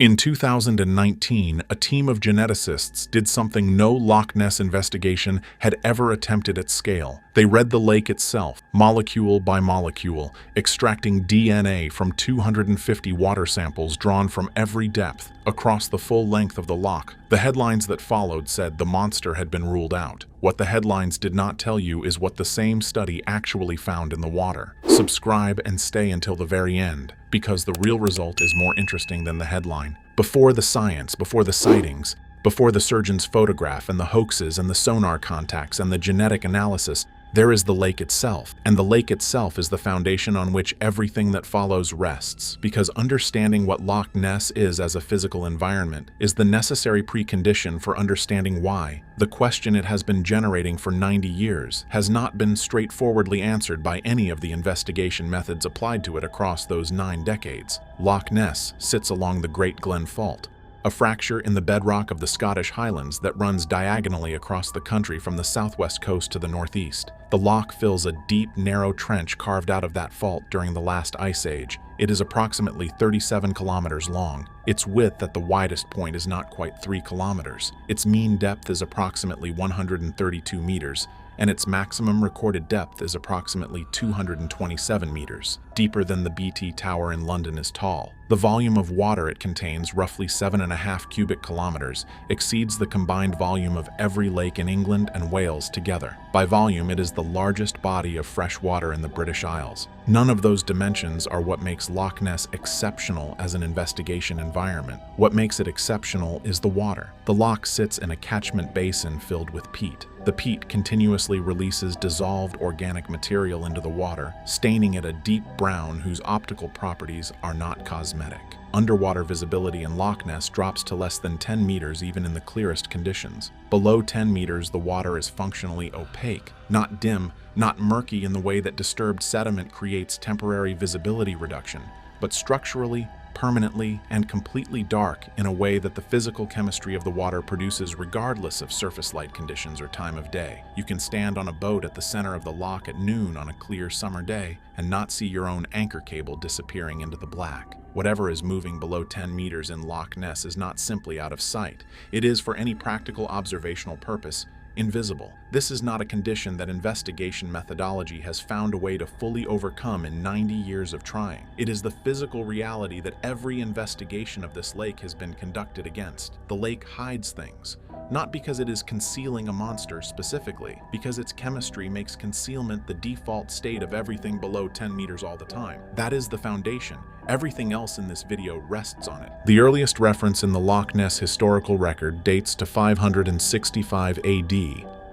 In 2019, a team of geneticists did something no Loch Ness investigation had ever attempted at scale. They read the lake itself, molecule by molecule, extracting DNA from 250 water samples drawn from every depth across the full length of the loch. The headlines that followed said the monster had been ruled out. What the headlines did not tell you is what the same study actually found in the water. Subscribe and stay until the very end, because the real result is more interesting than the headline. Before the science, before the sightings, before the surgeon's photograph and the hoaxes and the sonar contacts and the genetic analysis, there is the lake itself, and the lake itself is the foundation on which everything that follows rests, because understanding what Loch Ness is as a physical environment is the necessary precondition for understanding why the question it has been generating for 90 years has not been straightforwardly answered by any of the investigation methods applied to it across those 9 decades. Loch Ness sits along the Great Glen Fault, a fracture in the bedrock of the Scottish Highlands that runs diagonally across the country from the southwest coast to the northeast. The loch fills a deep, narrow trench carved out of that fault during the last ice age. It is approximately 37 kilometers long. Its width at the widest point is not quite 3 kilometers. Its mean depth is approximately 132 meters, and its maximum recorded depth is approximately 227 meters. Deeper than the BT Tower in London is tall. The volume of water it contains, roughly 7.5 cubic kilometers, exceeds the combined volume of every lake in England and Wales together. By volume, it is the largest body of fresh water in the British Isles. None of those dimensions are what makes Loch Ness exceptional as an investigation environment. What makes it exceptional is the water. The loch sits in a catchment basin filled with peat. The peat continuously releases dissolved organic material into the water, staining it a deep brown whose optical properties are not cosmetic. Underwater visibility in Loch Ness drops to less than 10 meters even in the clearest conditions. Below 10 meters, the water is functionally opaque, not dim, not murky in the way that disturbed sediment creates temporary visibility reduction, but structurally, permanently, and completely dark in a way that the physical chemistry of the water produces regardless of surface light conditions or time of day. You can stand on a boat at the center of the loch at noon on a clear summer day and not see your own anchor cable disappearing into the black. Whatever is moving below 10 meters in Loch Ness is not simply out of sight. It is, for any practical observational purpose, invisible. This is not a condition that investigation methodology has found a way to fully overcome in 90 years of trying. It is the physical reality that every investigation of this lake has been conducted against. The lake hides things, not because it is concealing a monster specifically, because its chemistry makes concealment the default state of everything below 10 meters all the time. That is the foundation. Everything else in this video rests on it. The earliest reference in the Loch Ness historical record dates to 565 AD,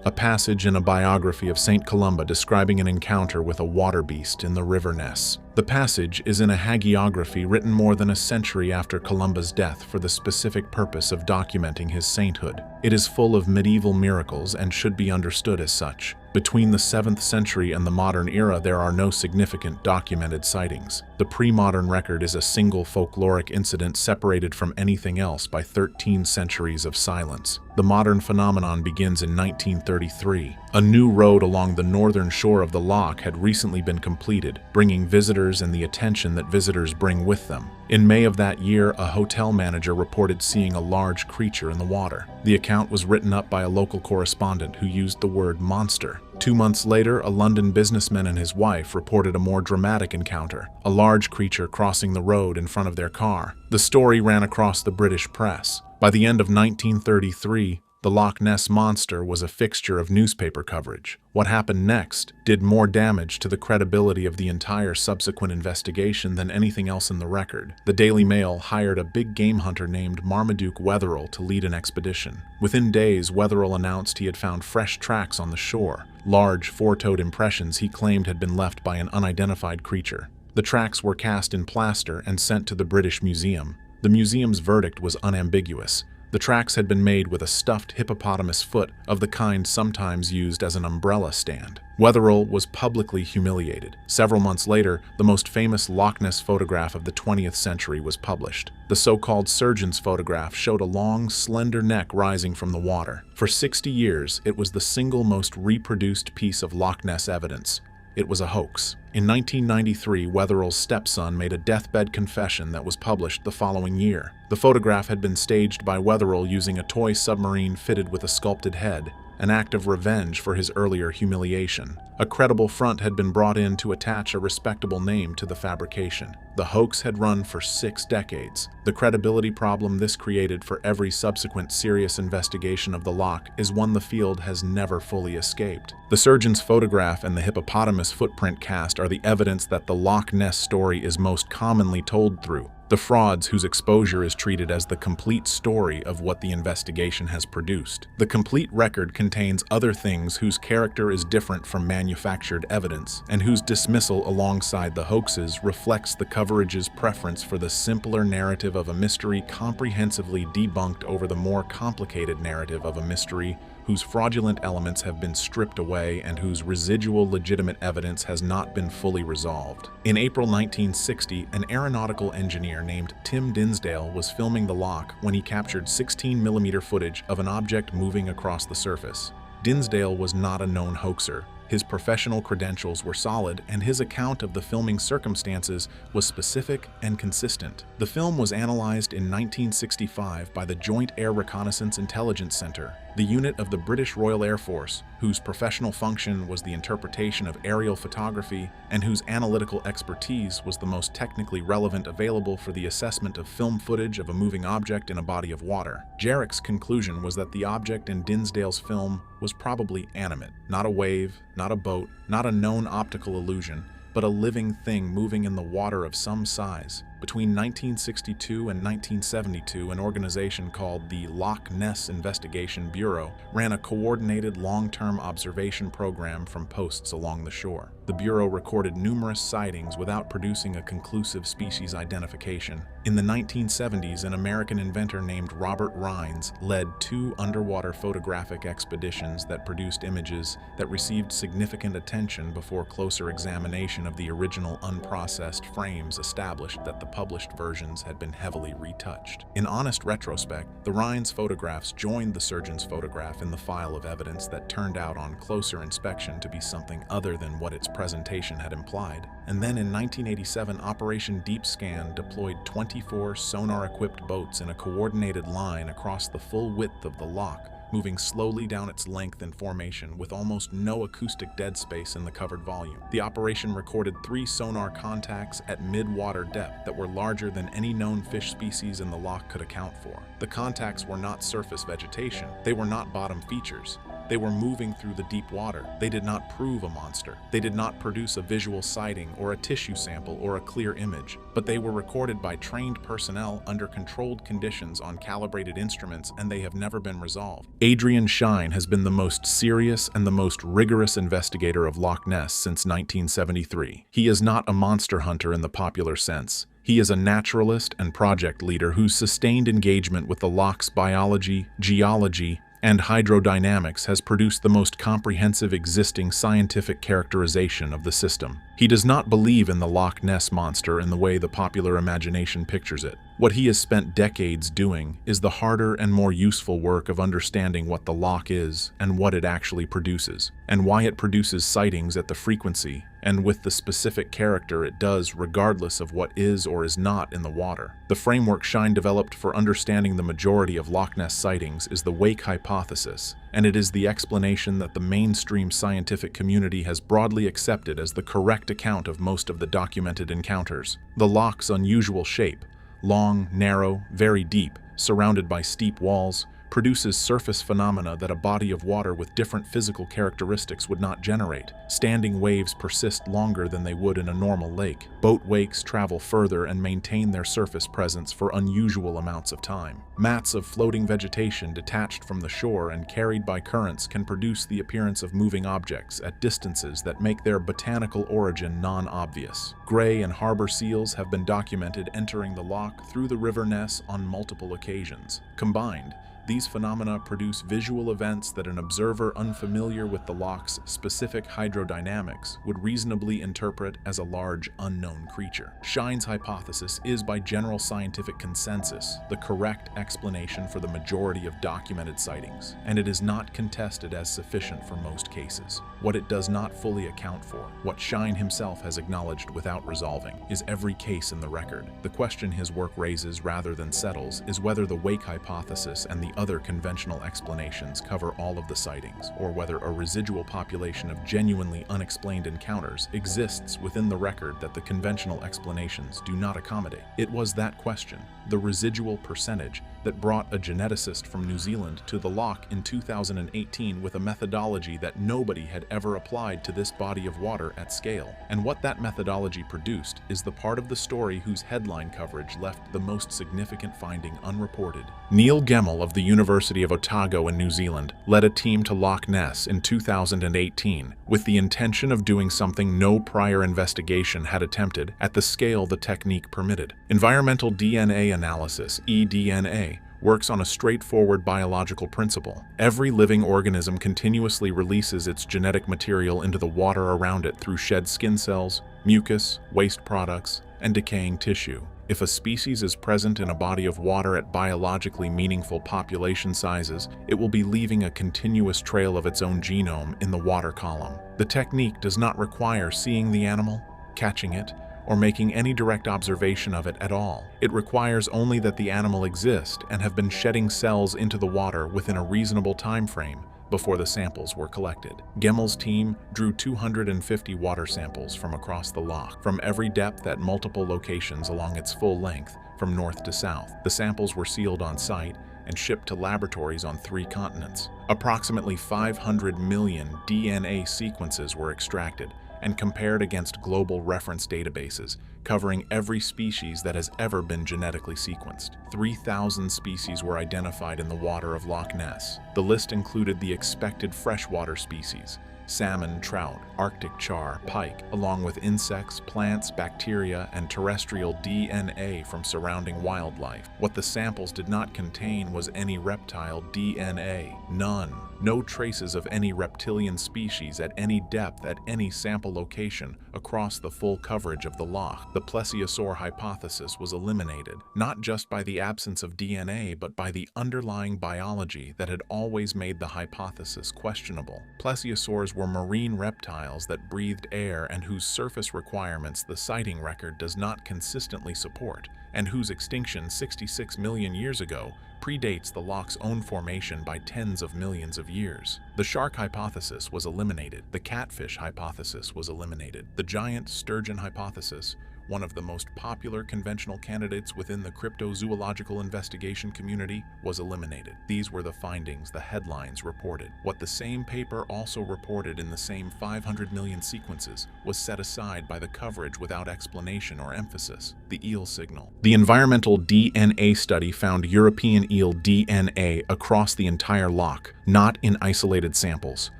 a passage in a biography of St. Columba describing an encounter with a water beast in the River Ness. The passage is in a hagiography written more than a century after Columba's death for the specific purpose of documenting his sainthood. It is full of medieval miracles and should be understood as such. Between the 7th century and the modern era, there are no significant documented sightings. The pre-modern record is a single folkloric incident separated from anything else by 13 centuries of silence. The modern phenomenon begins in 1933. A new road along the northern shore of the loch had recently been completed, bringing visitors and the attention that visitors bring with them. In May of that year, a hotel manager reported seeing a large creature in the water. The account was written up by a local correspondent who used the word monster. 2 months later, a London businessman and his wife reported a more dramatic encounter, a large creature crossing the road in front of their car. The story ran across the British press. By the end of 1933, the Loch Ness Monster was a fixture of newspaper coverage. What happened next did more damage to the credibility of the entire subsequent investigation than anything else in the record. The Daily Mail hired a big game hunter named Marmaduke Wetherell to lead an expedition. Within days, Wetherell announced he had found fresh tracks on the shore, large four-toed impressions he claimed had been left by an unidentified creature. The tracks were cast in plaster and sent to the British Museum. The museum's verdict was unambiguous. The tracks had been made with a stuffed hippopotamus foot of the kind sometimes used as an umbrella stand. Wetherell was publicly humiliated. Several months later, the most famous Loch Ness photograph of the 20th century was published. The so-called surgeon's photograph showed a long, slender neck rising from the water. For 60 years, it was the single most reproduced piece of Loch Ness evidence. It was a hoax. In 1993, Wetherell's stepson made a deathbed confession that was published the following year. The photograph had been staged by Wetherell using a toy submarine fitted with a sculpted head, an act of revenge for his earlier humiliation. A credible front had been brought in to attach a respectable name to the fabrication. The hoax had run for 6 decades. The credibility problem this created for every subsequent serious investigation of the loch is one the field has never fully escaped. The surgeon's photograph and the hippopotamus footprint cast are the evidence that the Loch Ness story is most commonly told through. The frauds whose exposure is treated as the complete story of what the investigation has produced. The complete record contains other things whose character is different from manufactured evidence, and whose dismissal alongside the hoaxes reflects the coverage's preference for the simpler narrative of a mystery comprehensively debunked over the more complicated narrative of a mystery whose fraudulent elements have been stripped away and whose residual legitimate evidence has not been fully resolved. In April 1960, an aeronautical engineer named Tim Dinsdale was filming the loch when he captured 16mm footage of an object moving across the surface. Dinsdale was not a known hoaxer. His professional credentials were solid, and his account of the filming circumstances was specific and consistent. The film was analyzed in 1965 by the Joint Air Reconnaissance Intelligence Center, the unit of the British Royal Air Force, whose professional function was the interpretation of aerial photography and whose analytical expertise was the most technically relevant available for the assessment of film footage of a moving object in a body of water. Jarrick's conclusion was that the object in Dinsdale's film was probably animate, not a wave, not a boat, not a known optical illusion, but a living thing moving in the water of some size. Between 1962 and 1972, an organization called the Loch Ness Investigation Bureau ran a coordinated long-term observation program from posts along the shore. The Bureau recorded numerous sightings without producing a conclusive species identification. In the 1970s, an American inventor named Robert Rines led 2 underwater photographic expeditions that produced images that received significant attention before closer examination of the original unprocessed frames established that the published versions had been heavily retouched. In honest retrospect, the Rines photographs joined the surgeon's photograph in the file of evidence that turned out on closer inspection to be something other than what its presentation had implied. And then in 1987, Operation Deep Scan deployed 24 sonar-equipped boats in a coordinated line across the full width of the loch, moving slowly down its length and formation with almost no acoustic dead space in the covered volume. The operation recorded 3 sonar contacts at mid-water depth that were larger than any known fish species in the loch could account for. The contacts were not surface vegetation. They were not bottom features. They were moving through the deep water. They did not prove a monster. They did not produce a visual sighting or a tissue sample or a clear image, but they were recorded by trained personnel under controlled conditions on calibrated instruments, and they have never been resolved. Adrian Shine has been the most serious and the most rigorous investigator of Loch Ness since 1973. He is not a monster hunter in the popular sense. He is a naturalist and project leader whose sustained engagement with the loch's biology, geology, and hydrodynamics has produced the most comprehensive existing scientific characterization of the system. He does not believe in the Loch Ness monster in the way the popular imagination pictures it. What he has spent decades doing is the harder and more useful work of understanding what the loch is and what it actually produces, and why it produces sightings at the frequency and with the specific character it does regardless of what is or is not in the water. The framework Shine developed for understanding the majority of Loch Ness sightings is the wake hypothesis, and it is the explanation that the mainstream scientific community has broadly accepted as the correct account of most of the documented encounters. The loch's unusual shape, long, narrow, very deep, surrounded by steep walls, produces surface phenomena that a body of water with different physical characteristics would not generate. Standing waves persist longer than they would in a normal lake. Boat wakes travel further and maintain their surface presence for unusual amounts of time. Mats of floating vegetation detached from the shore and carried by currents can produce the appearance of moving objects at distances that make their botanical origin non-obvious. Gray and harbor seals have been documented entering the loch through the River Ness on multiple occasions. Combined, These phenomena produce visual events that an observer unfamiliar with the loch's specific hydrodynamics would reasonably interpret as a large, unknown creature. Shine's hypothesis is, by general scientific consensus, the correct explanation for the majority of documented sightings, and it is not contested as sufficient for most cases. What it does not fully account for, what Shine himself has acknowledged without resolving, is every case in the record. The question his work raises rather than settles is whether the wake hypothesis and the other conventional explanations cover all of the sightings, or whether a residual population of genuinely unexplained encounters exists within the record that the conventional explanations do not accommodate. It was that question, the residual percentage, that brought a geneticist from New Zealand to the loch in 2018 with a methodology that nobody had ever applied to this body of water at scale. And what that methodology produced is the part of the story whose headline coverage left the most significant finding unreported. Neil Gemmell of the University of Otago in New Zealand led a team to Loch Ness in 2018 with the intention of doing something no prior investigation had attempted at the scale the technique permitted. Environmental DNA analysis, eDNA, works on a straightforward biological principle. Every living organism continuously releases its genetic material into the water around it through shed skin cells, mucus, waste products, and decaying tissue. If a species is present in a body of water at biologically meaningful population sizes, it will be leaving a continuous trail of its own genome in the water column. The technique does not require seeing the animal, catching it, or making any direct observation of it at all. It requires only that the animal exist and have been shedding cells into the water within a reasonable time frame before the samples were collected. Gemmell's team drew 250 water samples from across the loch, from every depth at multiple locations along its full length, from north to south. The samples were sealed on site and shipped to laboratories on 3 continents. Approximately 500 million DNA sequences were extracted and compared against global reference databases covering every species that has ever been genetically sequenced. 3,000 species were identified in the water of Loch Ness. The list included the expected freshwater species: salmon, trout, Arctic char, pike, along with insects, plants, bacteria, and terrestrial DNA from surrounding wildlife. What the samples did not contain was any reptile DNA. None. No traces of any reptilian species at any depth at any sample location across the full coverage of the loch. The plesiosaur hypothesis was eliminated, not just by the absence of DNA, but by the underlying biology that had always made the hypothesis questionable. Plesiosaurs were marine reptiles that breathed air and whose surface requirements the sighting record does not consistently support, and whose extinction 66 million years ago predates the loch's own formation by tens of millions of years. The shark hypothesis was eliminated. The catfish hypothesis was eliminated. The giant sturgeon hypothesis, one of the most popular conventional candidates within the cryptozoological investigation community, was eliminated. These were the findings the headlines reported. What the same paper also reported in the same 500 million sequences was set aside by the coverage without explanation or emphasis: the eel signal. The environmental DNA study found European eel DNA across the entire loch, not in isolated samples,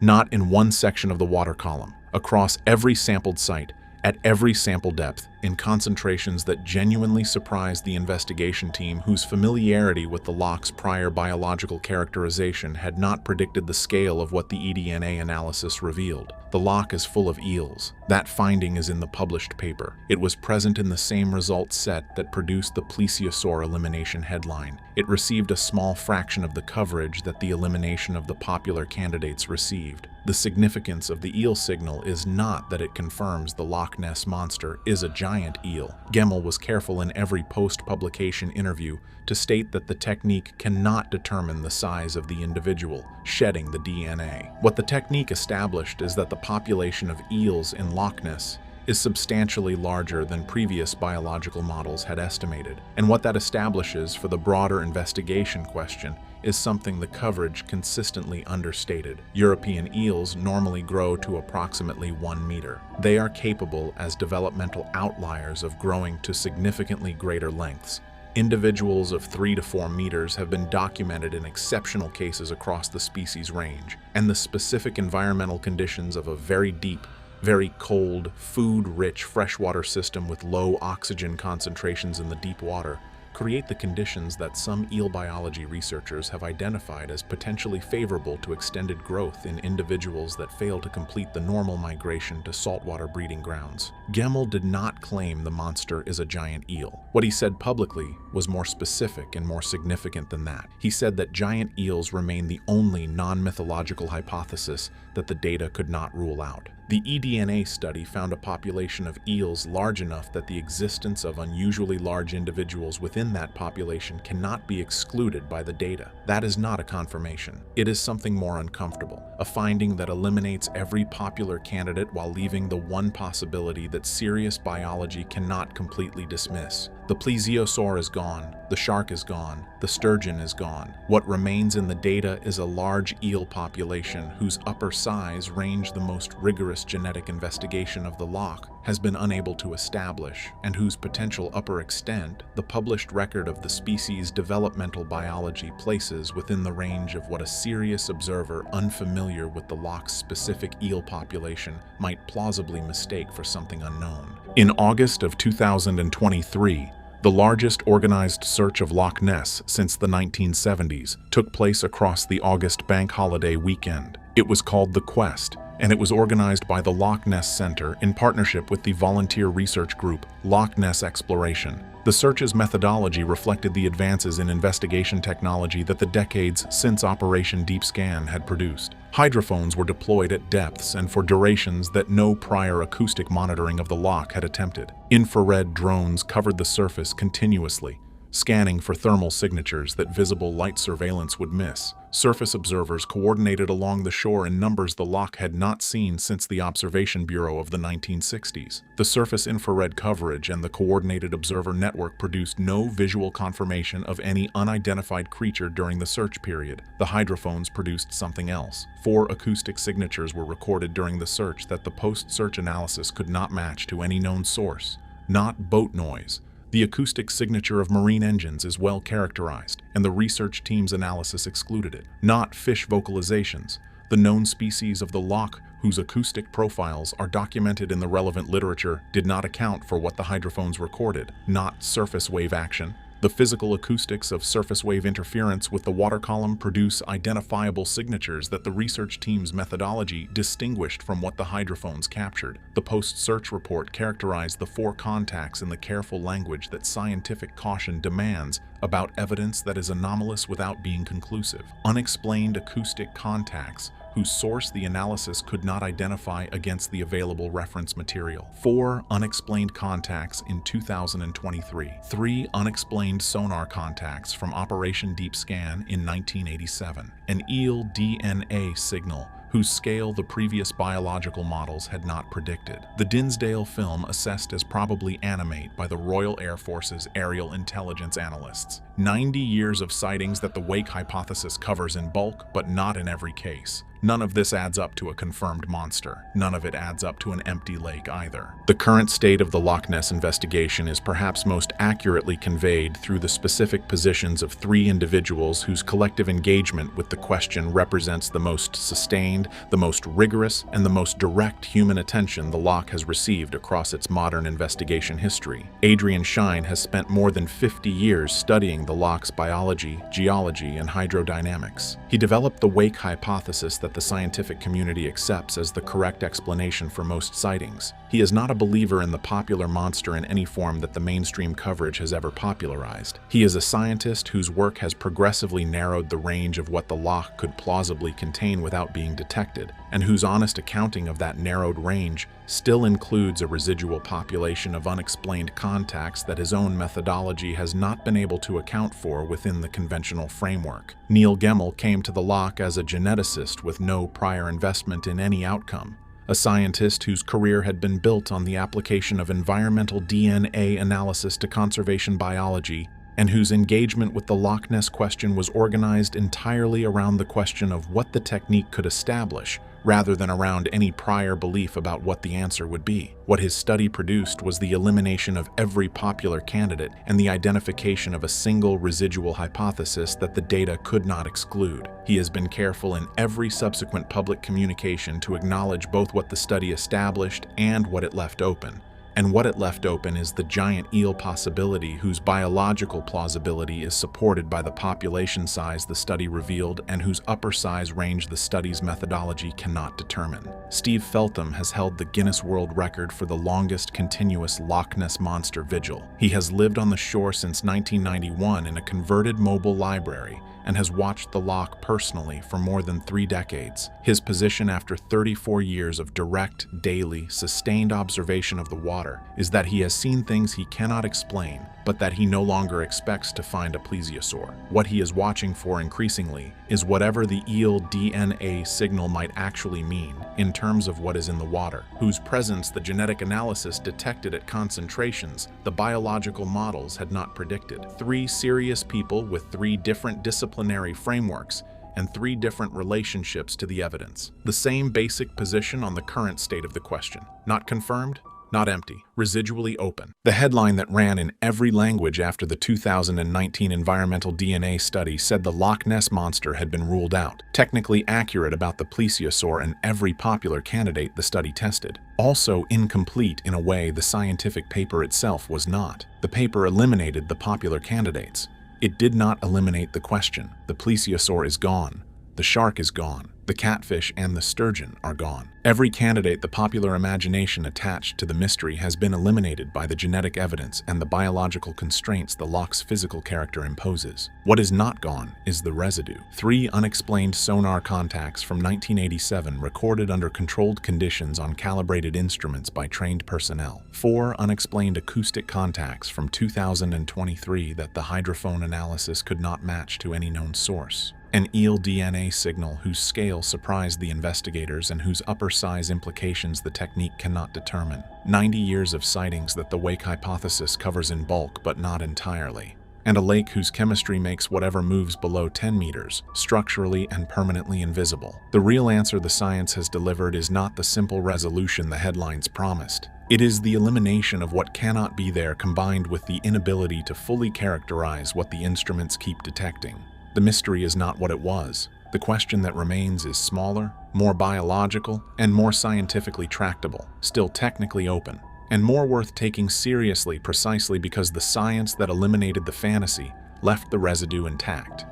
not in one section of the water column, across every sampled site, at every sample depth, in concentrations that genuinely surprised the investigation team, whose familiarity with the loch's prior biological characterization had not predicted the scale of what the eDNA analysis revealed. The loch is full of eels. That finding is in the published paper. It was present in the same result set that produced the plesiosaur elimination headline. It received a small fraction of the coverage that the elimination of the popular candidates received. The significance of the eel signal is not that it confirms the Loch Ness monster is a giant eel. Gemmell was careful in every post-publication interview to state that the technique cannot determine the size of the individual shedding the DNA. What the technique established is that the population of eels in Loch Ness is substantially larger than previous biological models had estimated. And what that establishes for the broader investigation question is something the coverage consistently understated. European eels normally grow to approximately 1 meter. They are capable as developmental outliers of growing to significantly greater lengths. Individuals of 3 to 4 meters have been documented in exceptional cases across the species range, and the specific environmental conditions of a very deep, very cold, food-rich freshwater system with low oxygen concentrations in the deep water create the conditions that some eel biology researchers have identified as potentially favorable to extended growth in individuals that fail to complete the normal migration to saltwater breeding grounds. Gemmell did not claim the monster is a giant eel. What he said publicly was more specific and more significant than that. He said that giant eels remain the only non-mythological hypothesis that the data could not rule out. The eDNA study found a population of eels large enough that the existence of unusually large individuals within that population cannot be excluded by the data. That is not a confirmation. It is something more uncomfortable, a finding that eliminates every popular candidate while leaving the one possibility that serious biology cannot completely dismiss. The plesiosaur is gone, the shark is gone, the sturgeon is gone. What remains in the data is a large eel population whose upper size range the most rigorous genetic investigation of the loch has been unable to establish, and whose potential upper extent the published record of the species' developmental biology places within the range of what a serious observer unfamiliar with the loch's specific eel population might plausibly mistake for something unknown. In August of 2023, the largest organized search of Loch Ness since the 1970s took place across the August bank holiday weekend. It was called The Quest, and it was organized by the Loch Ness Center in partnership with the volunteer research group Loch Ness Exploration. The search's methodology reflected the advances in investigation technology that the decades since Operation Deep Scan had produced. Hydrophones were deployed at depths and for durations that no prior acoustic monitoring of the loch had attempted. Infrared drones covered the surface continuously, scanning for thermal signatures that visible light surveillance would miss. Surface observers coordinated along the shore in numbers the loch had not seen since the Observation Bureau of the 1960s. The surface infrared coverage and the coordinated observer network produced no visual confirmation of any unidentified creature during the search period. The hydrophones produced something else. 4 acoustic signatures were recorded during the search that the post-search analysis could not match to any known source. Not boat noise. The acoustic signature of marine engines is well characterized, and the research team's analysis excluded it. Not fish vocalizations. The known species of the loch, whose acoustic profiles are documented in the relevant literature, did not account for what the hydrophones recorded. Not surface wave action. The physical acoustics of surface wave interference with the water column produce identifiable signatures that the research team's methodology distinguished from what the hydrophones captured. The post-search report characterized the 4 contacts in the careful language that scientific caution demands about evidence that is anomalous without being conclusive. Unexplained acoustic contacts whose source the analysis could not identify against the available reference material. 4 unexplained contacts in 2023. 3 unexplained sonar contacts from Operation Deep Scan in 1987. An eel DNA signal whose scale the previous biological models had not predicted. The Dinsdale film assessed as probably animate by the Royal Air Force's aerial intelligence analysts. 90 years of sightings that the wake hypothesis covers in bulk, but not in every case. None of this adds up to a confirmed monster. None of it adds up to an empty lake either. The current state of the Loch Ness investigation is perhaps most accurately conveyed through the specific positions of 3 individuals whose collective engagement with the question represents the most sustained, the most rigorous, and the most direct human attention the loch has received across its modern investigation history. Adrian Shine has spent more than 50 years studying the loch's biology, geology, and hydrodynamics. He developed the wake hypothesis that the scientific community accepts as the correct explanation for most sightings. He is not a believer in the popular monster in any form that the mainstream coverage has ever popularized. He is a scientist whose work has progressively narrowed the range of what the loch could plausibly contain without being detected, and whose honest accounting of that narrowed range still includes a residual population of unexplained contacts that his own methodology has not been able to account for within the conventional framework. Neil Gemmell came to the loch as a geneticist with no prior investment in any outcome, a scientist whose career had been built on the application of environmental DNA analysis to conservation biology, and whose engagement with the Loch Ness question was organized entirely around the question of what the technique could establish, rather than around any prior belief about what the answer would be. What his study produced was the elimination of every popular candidate and the identification of a single residual hypothesis that the data could not exclude. He has been careful in every subsequent public communication to acknowledge both what the study established and what it left open, And what it left open is the giant eel possibility whose biological plausibility is supported by the population size the study revealed and whose upper size range the study's methodology cannot determine. Steve Feltham has held the Guinness World Record for the longest continuous Loch Ness monster vigil. He has lived on the shore since 1991 in a converted mobile library and has watched the loch personally for more than 3 decades. His position after 34 years of direct, daily, sustained observation of the water is that he has seen things he cannot explain, but that he no longer expects to find a plesiosaur. What he is watching for increasingly is whatever the eel DNA signal might actually mean in terms of what is in the water, whose presence the genetic analysis detected at concentrations the biological models had not predicted. 3 serious people with 3 different disciplinary frameworks and 3 different relationships to the evidence. The same basic position on the current state of the question. Not confirmed, not empty, residually open. The headline that ran in every language after the 2019 environmental DNA study said the Loch Ness monster had been ruled out, technically accurate about the plesiosaur and every popular candidate the study tested. Also incomplete in a way the scientific paper itself was not. The paper eliminated the popular candidates. It did not eliminate the question. The plesiosaur is gone. The shark is gone. The catfish and the sturgeon are gone. Every candidate the popular imagination attached to the mystery has been eliminated by the genetic evidence and the biological constraints the loch's physical character imposes. What is not gone is the residue. 3 unexplained sonar contacts from 1987 recorded under controlled conditions on calibrated instruments by trained personnel. 4 unexplained acoustic contacts from 2023 that the hydrophone analysis could not match to any known source. An eel DNA signal whose scale surprised the investigators and whose upper size implications the technique cannot determine. 90 years of sightings that the wake hypothesis covers in bulk but not entirely. And a lake whose chemistry makes whatever moves below 10 meters structurally and permanently invisible. The real answer the science has delivered is not the simple resolution the headlines promised. It is the elimination of what cannot be there combined with the inability to fully characterize what the instruments keep detecting. The mystery is not what it was. The question that remains is smaller, more biological, and more scientifically tractable, still technically open, and more worth taking seriously precisely because the science that eliminated the fantasy left the residue intact.